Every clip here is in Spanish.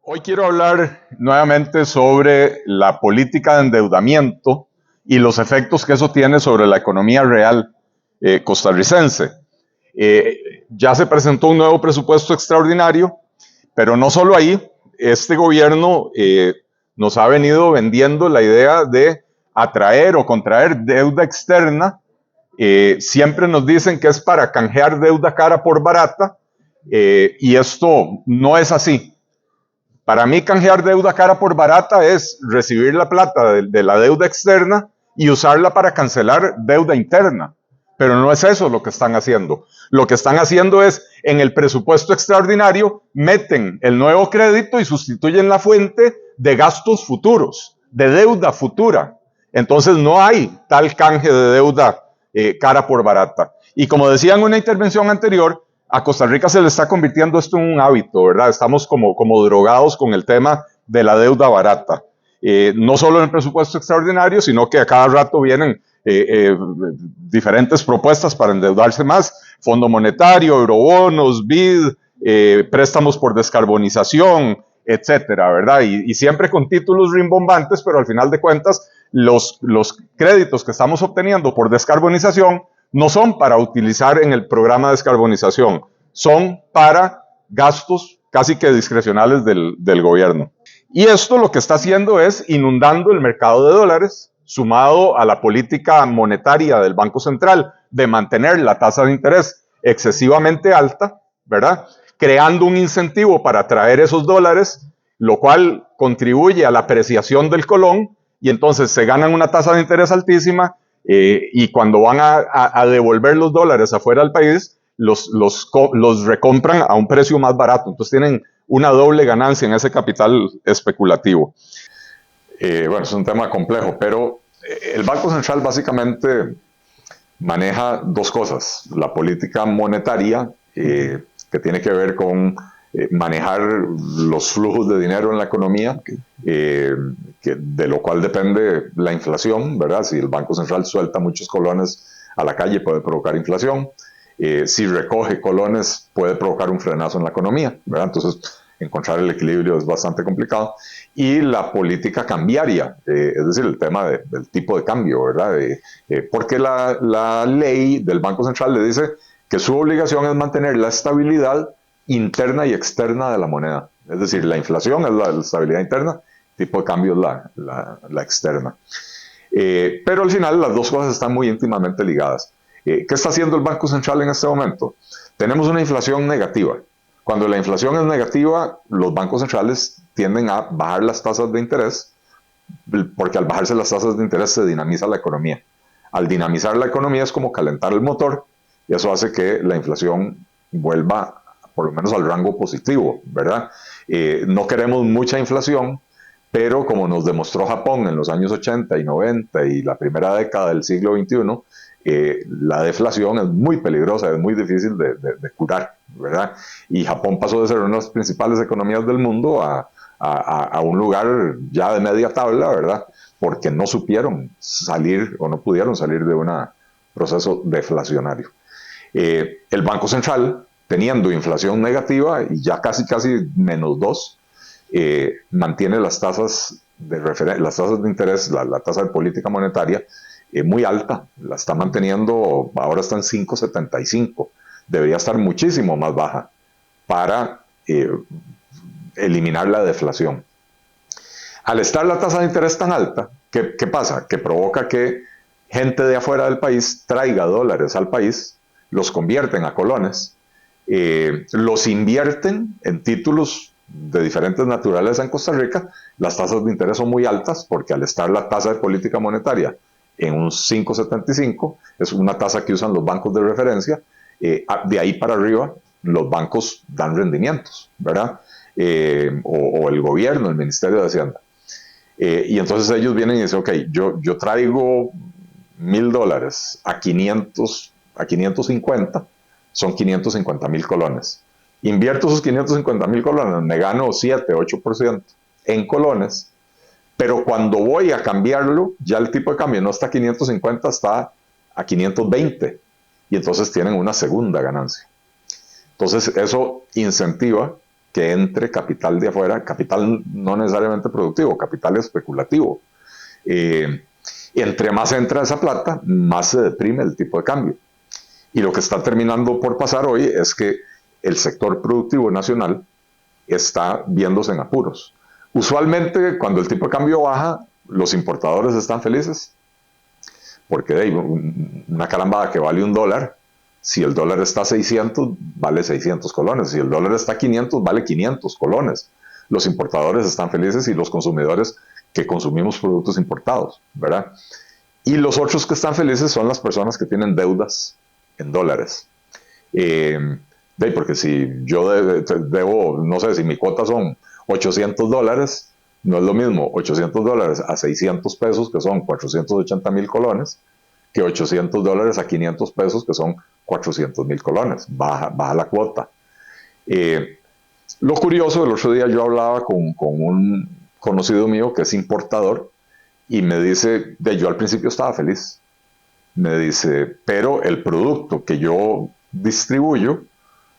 Hoy quiero hablar nuevamente sobre la política de endeudamiento y los efectos que eso tiene sobre la economía real costarricense. Ya se presentó un nuevo presupuesto extraordinario, pero no solo ahí, este gobierno nos ha venido vendiendo la idea de atraer o contraer deuda externa. Siempre nos dicen que es para canjear deuda cara por barata, y esto no es así. Para mí, canjear deuda cara por barata es recibir la plata de la deuda externa y usarla para cancelar deuda interna. Pero no es eso lo que están haciendo. Lo que están haciendo es, en el presupuesto extraordinario, meten el nuevo crédito y sustituyen la fuente de gastos futuros, de deuda futura. Entonces no hay tal canje de deuda cara por barata. Y como decía en una intervención anterior, a Costa Rica se le está convirtiendo esto en un hábito, ¿verdad? Estamos como drogados con el tema de la deuda barata. No solo en el presupuesto extraordinario, sino que a cada rato vienen diferentes propuestas para endeudarse más, Fondo Monetario, eurobonos, BID, préstamos por descarbonización, etcétera, ¿verdad? Y siempre con títulos rimbombantes, pero al final de cuentas, los créditos que estamos obteniendo por descarbonización no son para utilizar en el programa de descarbonización, son para gastos casi que discrecionales del gobierno. Y esto lo que está haciendo es inundando el mercado de dólares, sumado a la política monetaria del Banco Central de mantener la tasa de interés excesivamente alta, ¿verdad? Creando un incentivo para traer esos dólares, lo cual contribuye a la apreciación del colón, y entonces se ganan una tasa de interés altísima, y cuando van a devolver los dólares afuera del país, los recompran a un precio más barato. Entonces tienen una doble ganancia en ese capital especulativo. Bueno, es un tema complejo, pero el Banco Central básicamente maneja dos cosas. La política monetaria, que tiene que ver con manejar los flujos de dinero en la economía, de lo cual depende la inflación, ¿verdad? Si el Banco Central suelta muchos colones a la calle puede provocar inflación. Si recoge colones puede provocar un frenazo en la economía, ¿verdad? Entonces, encontrar el equilibrio es bastante complicado. Y la política cambiaria, es decir, el tema del tipo de cambio, ¿verdad? Porque la ley del Banco Central le dice que su obligación es mantener la estabilidad interna y externa de la moneda. Es decir, la inflación es la estabilidad interna, el tipo de cambio es la externa. Pero al final las dos cosas están muy íntimamente ligadas. ¿Qué está haciendo el Banco Central en este momento? Tenemos una inflación negativa. Cuando la inflación es negativa, los bancos centrales tienden a bajar las tasas de interés, porque al bajarse las tasas de interés se dinamiza la economía. Al dinamizar la economía es como calentar el motor, y eso hace que la inflación vuelva por lo menos al rango positivo, ¿verdad? No queremos mucha inflación, pero como nos demostró Japón en los años 80 y 90 y la primera década del siglo XXI, la deflación es muy peligrosa, es muy difícil de curar, ¿verdad? Y Japón pasó de ser una de las principales economías del mundo a un lugar ya de media tabla, ¿verdad? Porque no supieron salir o no pudieron salir de un proceso deflacionario. El Banco Central, teniendo inflación negativa y ya casi -2, mantiene las tasas las tasas de interés, la tasa de política monetaria, muy alta, la está manteniendo, ahora está en 5,75, debería estar muchísimo más baja para eliminar la deflación. Al estar la tasa de interés tan alta, ¿qué pasa? Que provoca que gente de afuera del país traiga dólares al país, los convierten a colones, los invierten en títulos de diferentes naturaleza en Costa Rica. Las tasas de interés son muy altas porque al estar la tasa de política monetaria en un 5,75, es una tasa que usan los bancos de referencia, de ahí para arriba los bancos dan rendimientos, ¿verdad? O el gobierno, el Ministerio de Hacienda. Y entonces ellos vienen y dicen, ok, yo traigo $1,000 a 550, son 550,000 colones. Invierto esos 550,000 colones, me gano 7-8% en colones, pero cuando voy a cambiarlo, ya el tipo de cambio no está a 550, está a 520, y entonces tienen una segunda ganancia. Entonces eso incentiva que entre capital de afuera, capital no necesariamente productivo, capital especulativo. Entre más entra esa plata, más se deprime el tipo de cambio. Y lo que está terminando por pasar hoy es que el sector productivo nacional está viéndose en apuros. Usualmente, cuando el tipo de cambio baja, los importadores están felices, porque una carambada que vale $1, si el dólar está a 600, vale 600 colones. Si el dólar está a 500, vale 500 colones. Los importadores están felices y los consumidores que consumimos productos importados, ¿verdad? Y los otros que están felices son las personas que tienen deudas en dólares. Porque si yo debo, no sé, si mi cuota son $800, no es lo mismo $800 a 600 pesos, que son 480,000 colones, que $800 a 500 pesos, que son 400,000 colones. Baja la cuota. Lo curioso, el otro día yo hablaba con un conocido mío que es importador y me dice, yo al principio estaba feliz. Me dice, pero el producto que yo distribuyo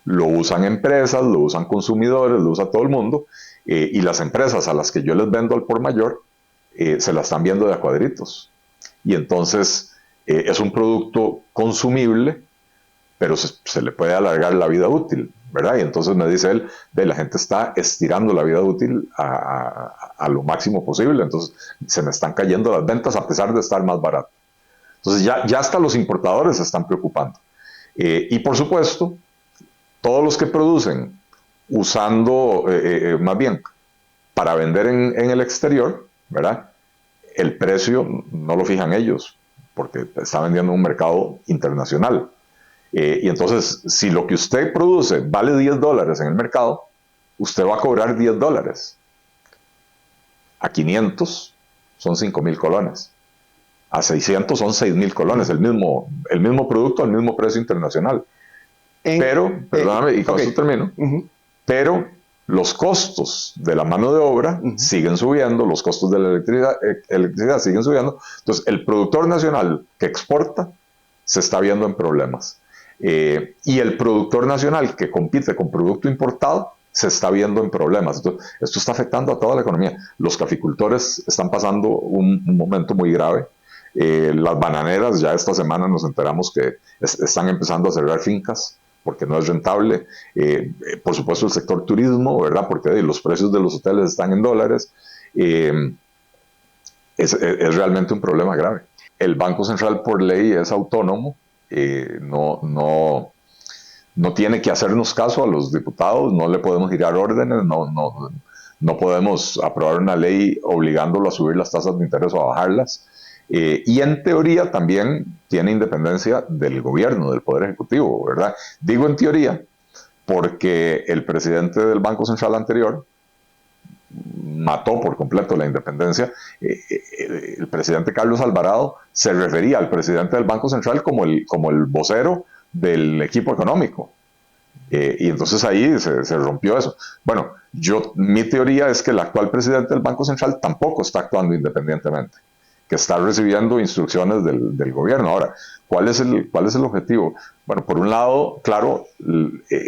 lo usan empresas, lo usan consumidores, lo usa todo el mundo, y las empresas a las que yo les vendo al por mayor se la están viendo de a cuadritos. Y entonces es un producto consumible, pero se le puede alargar la vida útil, ¿verdad? Y entonces me dice él, la gente está estirando la vida útil a lo máximo posible, entonces se me están cayendo las ventas a pesar de estar más barato. Entonces ya hasta los importadores se están preocupando. Y por supuesto, todos los que producen usando, más bien, para vender en el exterior, ¿verdad? El precio no lo fijan ellos, porque está vendiendo en un mercado internacional. Y entonces, si lo que usted produce vale $10 en el mercado, usted va a cobrar $10. A 500 son 5,000 colones. A 600 son 6,000 colones, el mismo producto al mismo precio internacional. Pero, perdóname, y con eso termino, pero los costos de la mano de obra siguen subiendo, los costos de la electricidad siguen subiendo, entonces el productor nacional que exporta se está viendo en problemas. Y el productor nacional que compite con producto importado se está viendo en problemas. Entonces, esto está afectando a toda la economía. Los caficultores están pasando un momento muy grave. Las bananeras, ya esta semana nos enteramos que están empezando a cerrar fincas porque no es rentable. Por supuesto el sector turismo, ¿verdad? Porque los precios de los hoteles están en dólares. Es realmente un problema grave. El Banco Central por ley es autónomo, no tiene que hacernos caso a los diputados, no le podemos girar órdenes, no podemos aprobar una ley obligándolo a subir las tasas de interés o a bajarlas. Y en teoría también tiene independencia del gobierno, del Poder Ejecutivo, ¿verdad? Digo en teoría porque el presidente del Banco Central anterior mató por completo la independencia. El presidente Carlos Alvarado se refería al presidente del Banco Central como el vocero del equipo económico. Y entonces ahí se rompió eso. Bueno, mi teoría es que el actual presidente del Banco Central tampoco está actuando independientemente, que está recibiendo instrucciones del gobierno. Ahora, ¿cuál es el objetivo? Bueno, por un lado, claro,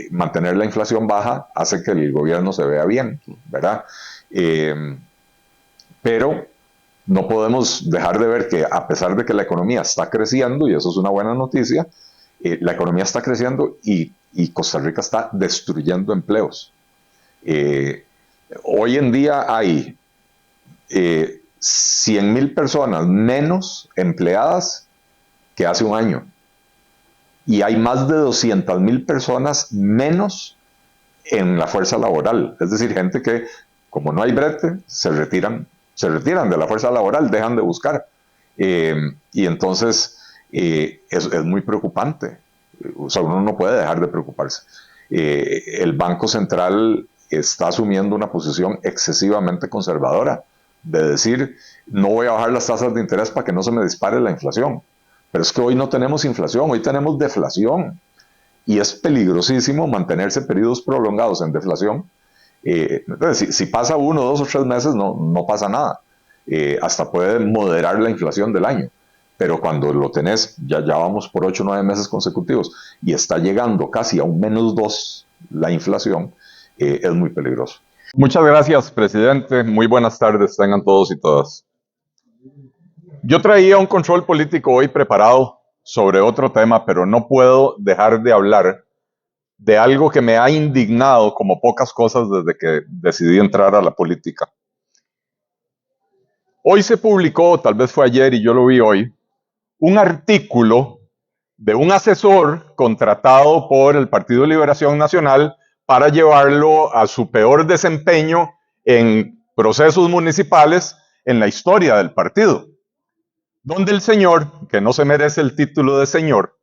mantener la inflación baja hace que el gobierno se vea bien, ¿verdad? Pero no podemos dejar de ver que a pesar de que la economía está creciendo, y eso es una buena noticia, la economía está creciendo y Costa Rica está destruyendo empleos. Hoy en día hay 100,000 personas menos empleadas que hace un año. Y hay más de 200,000 personas menos en la fuerza laboral. Es decir, gente que, como no hay brete, se retiran de la fuerza laboral, dejan de buscar. Y entonces es muy preocupante. O sea, uno no puede dejar de preocuparse. El Banco Central está asumiendo una posición excesivamente conservadora, de decir, no voy a bajar las tasas de interés para que no se me dispare la inflación. Pero es que hoy no tenemos inflación, hoy tenemos deflación. Y es peligrosísimo mantenerse periodos prolongados en deflación. Entonces, si pasa 1, 2 o 3 meses, no pasa nada. Hasta puede moderar la inflación del año. Pero cuando lo tenés, ya vamos por 8 o 9 meses consecutivos y está llegando casi a un -2 la inflación, es muy peligroso. Muchas gracias, presidente. Muy buenas tardes, tengan todos y todas. Yo traía un control político hoy preparado sobre otro tema, pero no puedo dejar de hablar de algo que me ha indignado como pocas cosas desde que decidí entrar a la política. Hoy se publicó, tal vez fue ayer y yo lo vi hoy, un artículo de un asesor contratado por el Partido de Liberación Nacional para llevarlo a su peor desempeño en procesos municipales en la historia del partido, donde el señor, que no se merece el título de señor,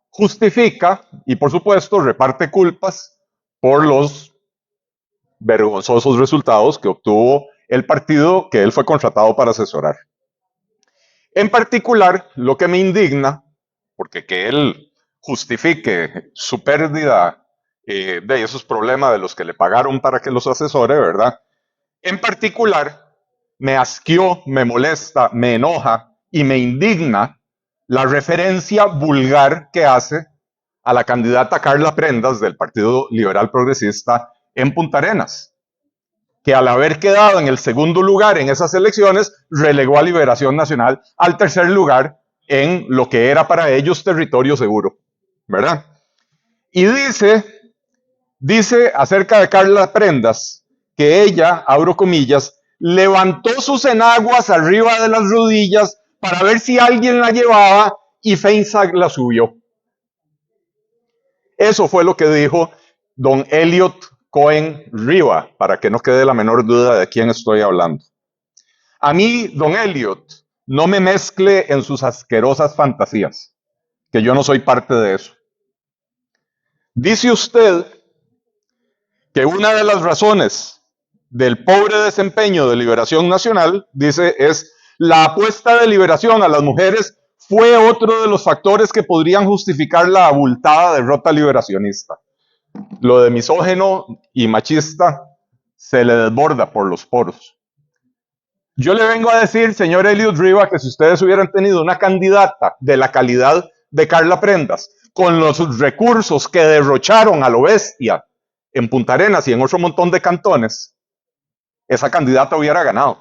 justifica y por supuesto reparte culpas por los vergonzosos resultados que obtuvo el partido que él fue contratado para asesorar. En particular, lo que me indigna, porque que él justifique su pérdida de esos problemas de los que le pagaron para que los asesore, ¿verdad? En particular, me asqueó, me molesta, me enoja y me indigna la referencia vulgar que hace a la candidata Carla Prendas del Partido Liberal Progresista en Punta Arenas, que al haber quedado en el segundo lugar en esas elecciones, relegó a Liberación Nacional al tercer lugar en lo que era para ellos territorio seguro, ¿verdad? Y dice acerca de Carla Prendas que ella, abro comillas, levantó sus enaguas arriba de las rodillas para ver si alguien la llevaba y Feinsack la subió. Eso fue lo que dijo don Elliot Cohen Riva, para que no quede la menor duda de quién estoy hablando. A mí, don Elliot, no me mezcle en sus asquerosas fantasías, que yo no soy parte de eso. Dice usted que una de las razones del pobre desempeño de Liberación Nacional, dice, es la apuesta de Liberación a las mujeres fue otro de los factores que podrían justificar la abultada derrota liberacionista. Lo de misógeno y machista se le desborda por los poros. Yo le vengo a decir, señor Elliot Riva, que si ustedes hubieran tenido una candidata de la calidad de Carla Prendas, con los recursos que derrocharon a lo bestia en Punta Arenas y en otro montón de cantones, esa candidata hubiera ganado,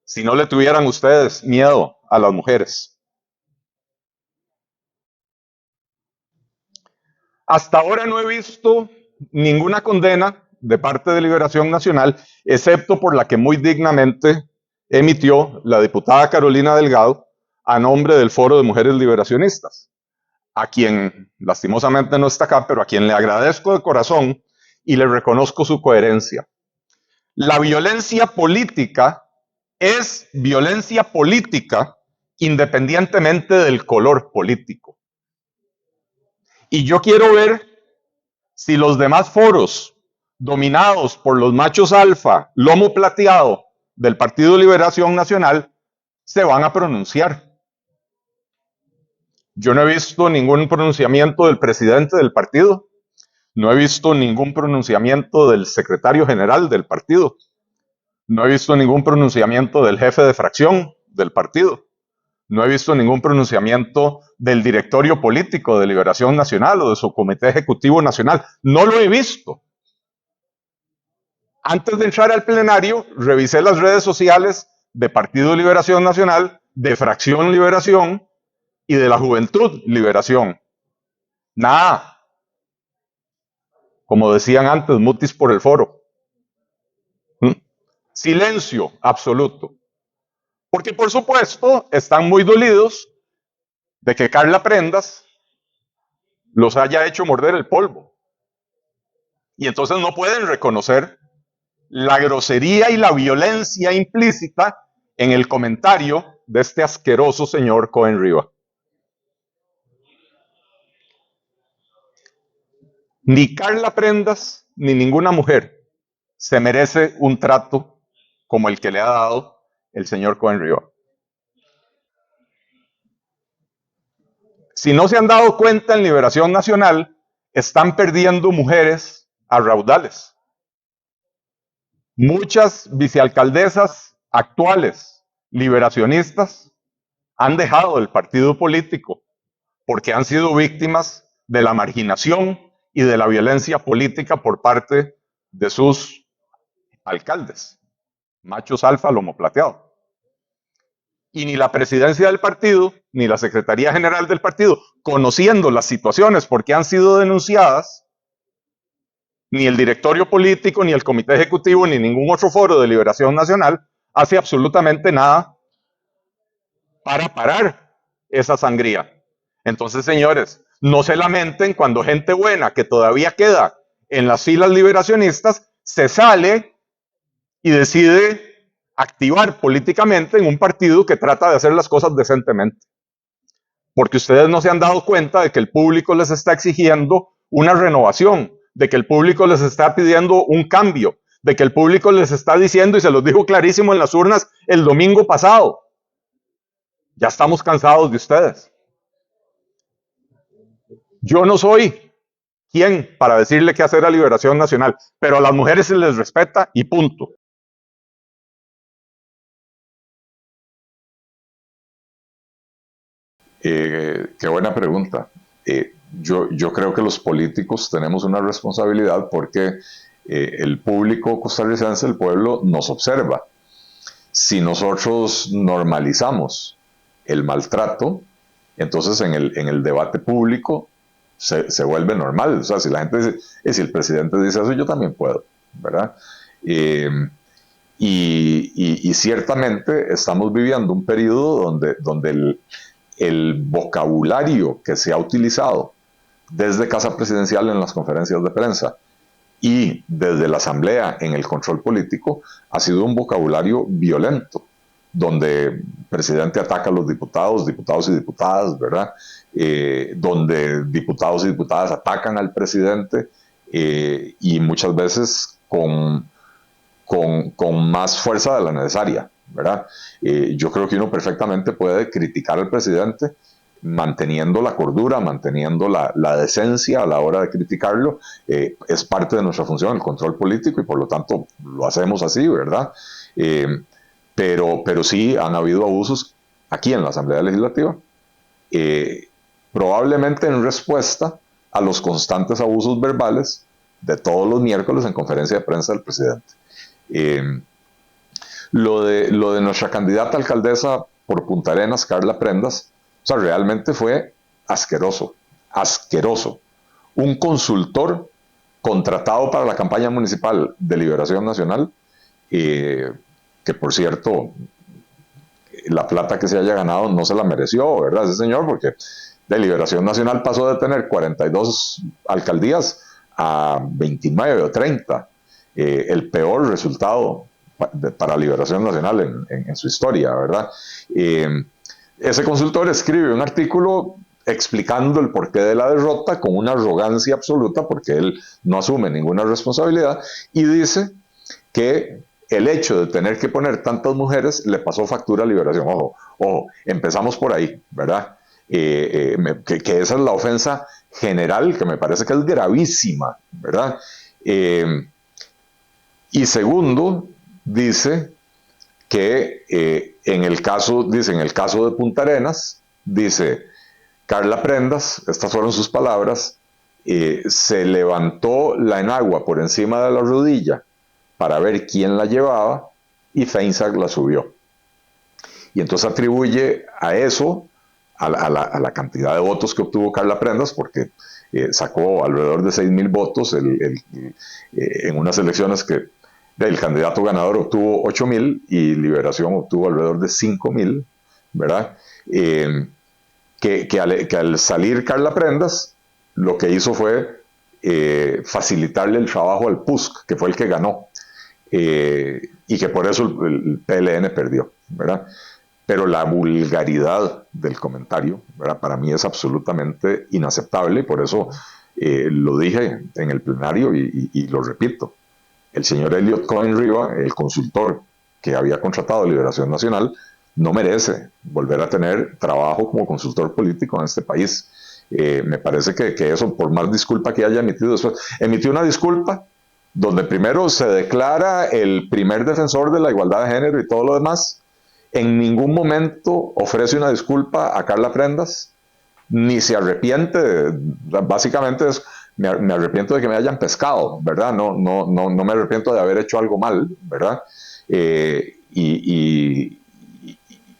si no le tuvieran ustedes miedo a las mujeres. Hasta ahora no he visto ninguna condena de parte de Liberación Nacional, excepto por la que muy dignamente emitió la diputada Carolina Delgado a nombre del Foro de Mujeres Liberacionistas, a quien lastimosamente no está acá, pero a quien le agradezco de corazón y le reconozco su coherencia. La violencia política es violencia política independientemente del color político. Y yo quiero ver si los demás foros dominados por los machos alfa, lomo plateado del Partido Liberación Nacional, se van a pronunciar. Yo no he visto ningún pronunciamiento del presidente del partido, no he visto ningún pronunciamiento del secretario general del partido, no he visto ningún pronunciamiento del jefe de fracción del partido, no he visto ningún pronunciamiento del directorio político de Liberación Nacional o de su comité ejecutivo nacional. No lo he visto. Antes de entrar al plenario, revisé las redes sociales de Partido Liberación Nacional, de Fracción Liberación y de la Juventud Liberación. Nada. Como decían antes, mutis por el foro. Silencio absoluto. Porque por supuesto están muy dolidos de que Carla Prendas los haya hecho morder el polvo. Y entonces no pueden reconocer la grosería y la violencia implícita en el comentario de este asqueroso señor Cohen Riva. Ni Carla Prendas ni ninguna mujer se merece un trato como el que le ha dado el señor Cohen Riva. Si no se han dado cuenta en Liberación Nacional, están perdiendo mujeres a raudales. Muchas vicealcaldesas actuales liberacionistas han dejado el partido político porque han sido víctimas de la marginación y de la violencia política por parte de sus alcaldes, machos alfa, lomo plateado. Y ni la presidencia del partido, ni la Secretaría General del partido, conociendo las situaciones porque han sido denunciadas, ni el directorio político, ni el comité ejecutivo, ni ningún otro foro de liberación nacional hace absolutamente nada para parar esa sangría. Entonces, señores, no se lamenten cuando gente buena que todavía queda en las filas liberacionistas se sale y decide activar políticamente en un partido que trata de hacer las cosas decentemente. Porque ustedes no se han dado cuenta de que el público les está exigiendo una renovación, de que el público les está pidiendo un cambio, de que el público les está diciendo, y se los dijo clarísimo en las urnas el domingo pasado, ya estamos cansados de ustedes. Yo no soy quien para decirle qué hacer a Liberación Nacional, pero a las mujeres se les respeta y punto. Qué buena pregunta. Yo creo que los políticos tenemos una responsabilidad porque el público costarricense, el pueblo, nos observa. Si nosotros normalizamos el maltrato, entonces en el debate público se vuelve normal. O sea, si la gente dice, si el presidente dice eso, yo también puedo, ¿verdad? Y ciertamente estamos viviendo un periodo donde el vocabulario que se ha utilizado desde Casa Presidencial en las conferencias de prensa y desde la Asamblea en el control político ha sido un vocabulario violento, donde el presidente ataca a los diputados, diputados y diputadas, ¿verdad? Donde diputados y diputadas atacan al presidente y muchas veces con más fuerza de la necesaria, ¿verdad? Yo creo que uno perfectamente puede criticar al presidente manteniendo la cordura, manteniendo la decencia a la hora de criticarlo. Es parte de nuestra función, el control político, y por lo tanto lo hacemos así, ¿verdad? Pero sí han habido abusos aquí en la Asamblea Legislativa, probablemente en respuesta a los constantes abusos verbales de todos los miércoles en conferencia de prensa del presidente. Lo de nuestra candidata alcaldesa por Punta Arenas, Carla Prendas, o sea, realmente fue asqueroso, asqueroso. Un consultor contratado para la campaña municipal de Liberación Nacional, que por cierto, la plata que se haya ganado no se la mereció, ¿verdad? Ese señor, porque de Liberación Nacional pasó de tener 42 alcaldías a 29 o 30. El peor resultado para Liberación Nacional en su historia, ¿verdad? Ese consultor escribe un artículo explicando el porqué de la derrota con una arrogancia absoluta, porque él no asume ninguna responsabilidad, y dice que el hecho de tener que poner tantas mujeres le pasó factura a Liberación. Ojo, empezamos por ahí, ¿verdad? Que esa es la ofensa general, que me parece que es gravísima, ¿verdad? Y segundo, dice que en el caso de Punta Arenas, dice Carla Prendas, estas fueron sus palabras, se levantó la enagua por encima de la rodilla para ver quién la llevaba y Feinsack la subió. Y entonces atribuye a eso, a la cantidad de votos que obtuvo Carla Prendas, porque sacó alrededor de 6,000 votos en unas elecciones que el candidato ganador obtuvo 8,000 y Liberación obtuvo alrededor de 5,000, ¿verdad? Que al salir Carla Prendas, lo que hizo fue facilitarle el trabajo al PUSC, que fue el que ganó, y que por eso el PLN perdió, ¿verdad? Pero la vulgaridad del comentario, ¿verdad? Para mí es absolutamente inaceptable, y por eso lo dije en el plenario y lo repito. El señor Elliot Cohen Riva, el consultor que había contratado Liberación Nacional, no merece volver a tener trabajo como consultor político en este país. Me parece que eso, por más disculpa que haya emitido después, emitió una disculpa donde primero se declara el primer defensor de la igualdad de género y todo lo demás. En ningún momento ofrece una disculpa a Carla Prendas, ni se arrepiente. Básicamente es me arrepiento de que me hayan pescado, ¿verdad? No me arrepiento de haber hecho algo mal, ¿verdad? Y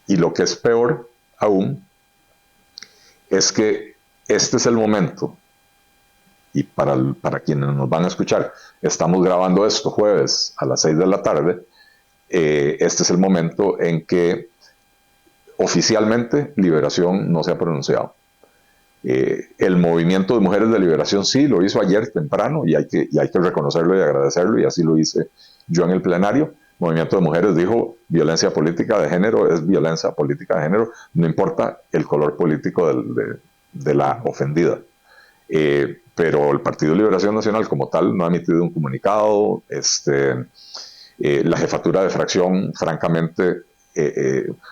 lo que es peor aún es que este es el momento, y para quienes nos van a escuchar, estamos grabando esto jueves a las 6 de la tarde, este es el momento en que oficialmente Liberación no se ha pronunciado. El movimiento de mujeres de liberación sí lo hizo ayer temprano y hay que reconocerlo y agradecerlo, y así lo hice yo en el plenario. El movimiento de mujeres dijo: violencia política de género es violencia política de género, no importa el color político de la ofendida. Pero el Partido de Liberación Nacional como tal no ha emitido un comunicado. La jefatura de fracción francamente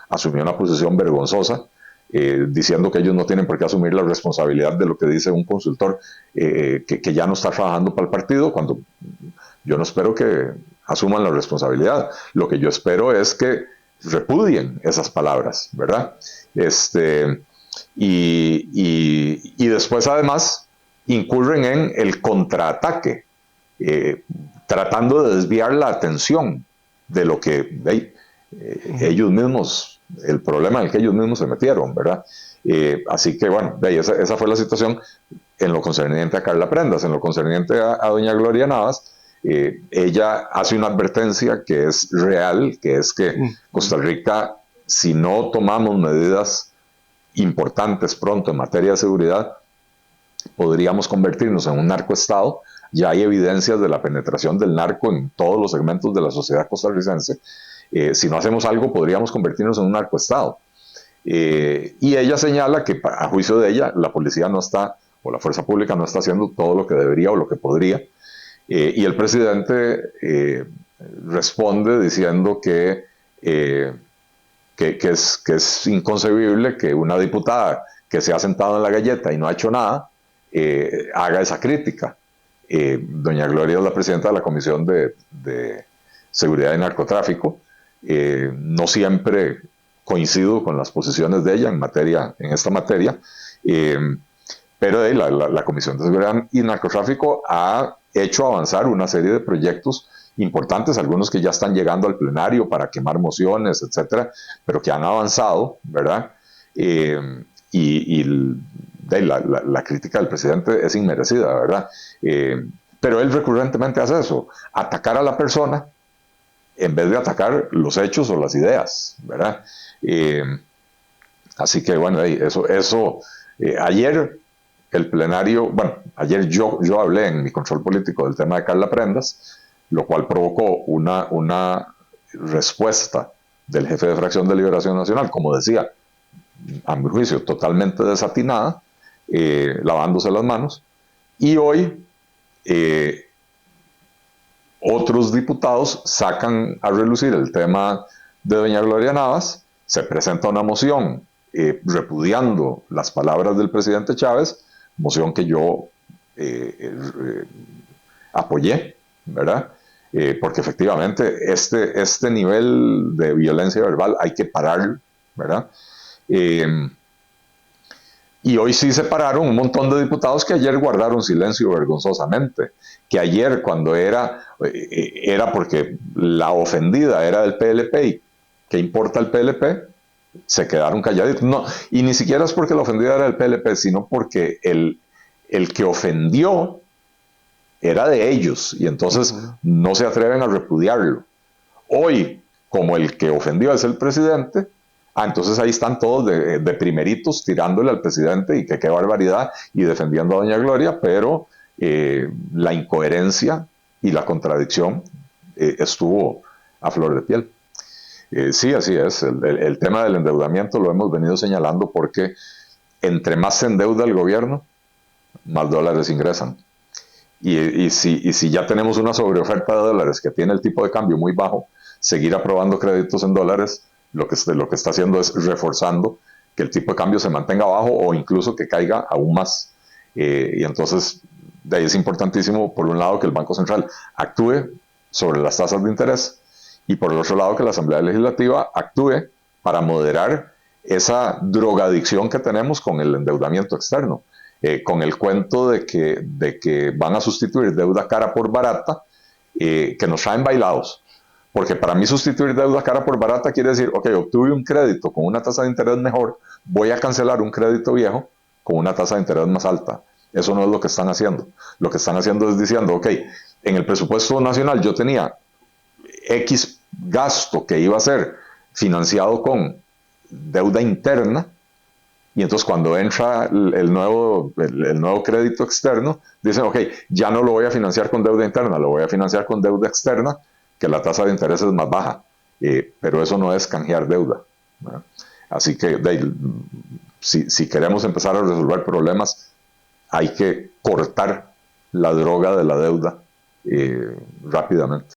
asumió una posición vergonzosa, diciendo que ellos no tienen por qué asumir la responsabilidad de lo que dice un consultor que ya no está trabajando para el partido, cuando yo no espero que asuman la responsabilidad. Lo que yo espero es que repudien esas palabras, ¿verdad? Y después, además, incurren en el contraataque, tratando de desviar la atención de lo que ellos mismos, el problema en el que ellos mismos se metieron, ¿verdad? Así que, bueno, esa fue la situación en lo concerniente a Carla Prendas. En lo concerniente a doña Gloria Navas, ella hace una advertencia que es real, que es que Costa Rica, si no tomamos medidas importantes pronto en materia de seguridad, podríamos convertirnos en un narcoestado. Ya hay evidencias de la penetración del narco en todos los segmentos de la sociedad costarricense. Si no hacemos algo, podríamos convertirnos en un narcoestado. Y ella señala que, a juicio de ella, la policía no está, o la fuerza pública no está haciendo todo lo que debería o lo que podría. Y el presidente responde diciendo que es inconcebible que una diputada que se ha sentado en la galleta y no ha hecho nada haga esa crítica. Doña Gloria es la presidenta de la Comisión de Seguridad y Narcotráfico. No siempre coincido con las posiciones de ella en esta materia, pero la Comisión de Seguridad y Narcotráfico ha hecho avanzar una serie de proyectos importantes, algunos que ya están llegando al plenario para quemar mociones, etcétera, pero que han avanzado, ¿verdad? La crítica del presidente es inmerecida, ¿verdad? Pero él recurrentemente hace eso: atacar a la persona en vez de atacar los hechos o las ideas, ¿verdad? Así que, bueno, ayer el plenario, bueno, ayer yo hablé en mi control político del tema de Carla Prendas, lo cual provocó una respuesta del jefe de fracción de Liberación Nacional, como decía, a mi juicio, totalmente desatinada, lavándose las manos. Y hoy otros diputados sacan a relucir el tema de doña Gloria Navas, se presenta una moción repudiando las palabras del presidente Chávez, moción que yo apoyé, ¿verdad? Porque efectivamente este nivel de violencia verbal hay que pararlo, ¿verdad? Y hoy sí se pararon un montón de diputados que ayer guardaron silencio vergonzosamente, que ayer, cuando era porque la ofendida era del PLP, y ¿qué importa el PLP? Se quedaron calladitos. No, y ni siquiera es porque la ofendida era del PLP, sino porque el que ofendió era de ellos, y entonces no se atreven a repudiarlo. Hoy, como el que ofendió es el presidente, entonces ahí están todos de primeritos tirándole al presidente y que qué barbaridad, y defendiendo a doña Gloria, pero la incoherencia y la contradicción estuvo a flor de piel. Sí, así es. El tema del endeudamiento lo hemos venido señalando porque entre más se endeuda el gobierno, más dólares ingresan. Y si ya tenemos una sobreoferta de dólares que tiene el tipo de cambio muy bajo, seguir aprobando créditos en dólares lo que está haciendo es reforzando que el tipo de cambio se mantenga bajo o incluso que caiga aún más. Y entonces de ahí es importantísimo, por un lado, que el Banco Central actúe sobre las tasas de interés, y por el otro lado que la Asamblea Legislativa actúe para moderar esa drogadicción que tenemos con el endeudamiento externo. con el cuento de que van a sustituir deuda cara por barata, que nos traen bailados. Porque para mí sustituir deuda cara por barata quiere decir, ok, obtuve un crédito con una tasa de interés mejor, voy a cancelar un crédito viejo con una tasa de interés más alta. Eso no es lo que están haciendo. Lo que están haciendo es diciendo, ok, en el presupuesto nacional yo tenía X gasto que iba a ser financiado con deuda interna, y entonces cuando entra el nuevo crédito externo, dicen, ok, ya no lo voy a financiar con deuda interna, lo voy a financiar con deuda externa, que la tasa de interés es más baja, pero eso no es canjear deuda, ¿verdad? Así que si queremos empezar a resolver problemas, hay que cortar la droga de la deuda rápidamente.